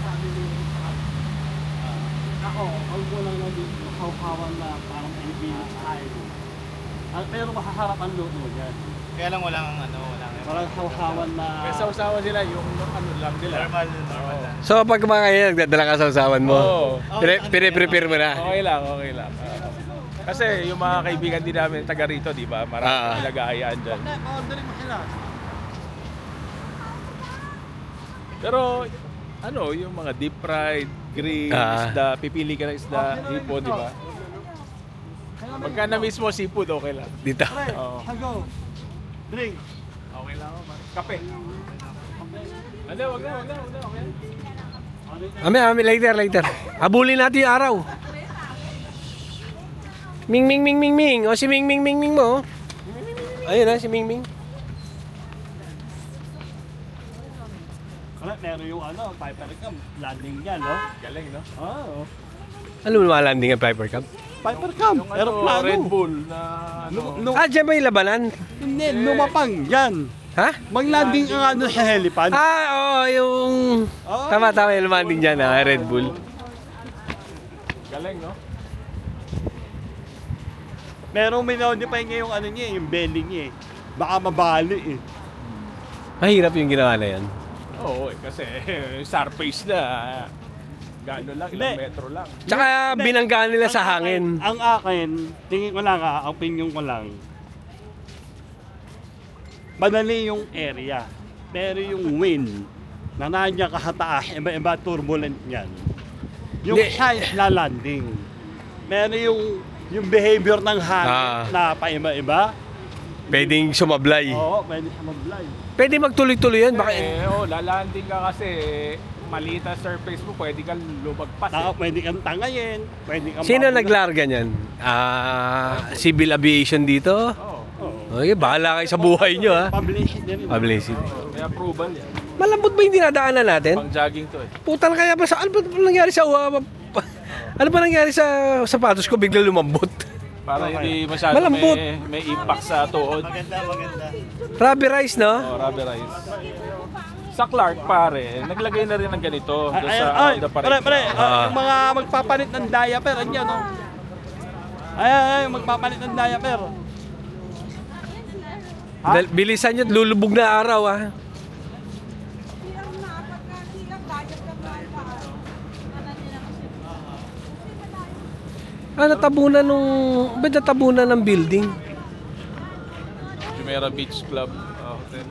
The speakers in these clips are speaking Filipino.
sabi ni ako, ang kulang na dito, hawhawan na parang Pilipinas tayo. Pero mahaharap ang loob mo dyan. Kaya lang walang Parang hawhawan na... May sausawan sila, yung ano lang nila. normal lang. So pag kumakain, nagdadala ka sa usawan mo? Oo. Pine-prepare mo na? Okay lang. Kasi yung mga kaibigan din namin taga rito, di ba? Marami nag-aayaan dyan. Pa-orderin mo sila. Pero ano, yung mga deep fried, grill, isda, pipili ka ng isda, hipon, di ba? Pagka na mismo seafood, okay lang. Dito. Oo. Hago. Drink. Okay lang ako, man. Kape. Ano, wag na, okay. Ami, later. Habulin natin yung araw. Ming. O si Ming mo. Ayun na, si Ming. Meron yung Piper Cup, landing yan, no? Galing, no? Oo. Ano mo landing ang Piper Cup? Piper Cup, Yung aeroplano. Red Bull na ano. Diyan ba yung labanan? Hindi, lumapang, yan. Ha? Mag-landing ang sa helipad. Oo, yung... Tama, yung landing dyan, Red Bull. Galing, no? Pero may na-modify niya yung niya, yung belly niya eh. Baka mabali eh. Mahirap yung ginawa na yan. Oo, kasi surface na. Gano'n lang, ilang metro lang. Tsaka binanggaan nila sa hangin. Ang akin, tingin ko lang opinion ko lang. Madali yung area. Pero yung wind, na nandiyan kahataas, iba-iba turbulent yan. Yung size na landing. Meron yung behavior ng hangin na paiba-iba. Pwedeng sumablay. Oo, pwede siya mag-fly. Pwede magtuloy-tuloy yun. Lalanding ka kasi maliit na surface mo, pwede kang lumagpas. Pwede kang tangayin, pwede kang... Sino naglarga niyan? Civil aviation dito? Oo. Okay, bahala kayo sa buhay nyo, ha? Publicity rin. Publicity. May approval yan. Malambot ba yung dinadaanan natin? Pang jogging to eh. Putal kaya ba sa... Ano ba nangyari sa... ano ba nangyari sa sapatos ko bigla lumambot? Para hindi masyado Malambot. may impact sa tuhod. Maganda. Rubberized, no? Oh, rubberized. Sa Clark pare, naglagay na rin ng ganito doon sa Honda Pre, yung mga magpapalit ng diaper, andyan, no? Ay, magpapalit ng diaper. Bilisan nyo, lulubog na araw, ha? Natabunan ba't natabunan ng building? Jumeirah Beach Club Hotel.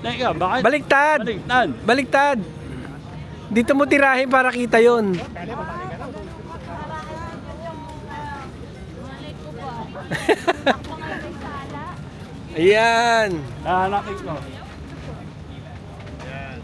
Teka, bakit? Baliktad! Baliktad! Dito mo tirahin para kita yon. Ayan! Hanapin ko. Yan.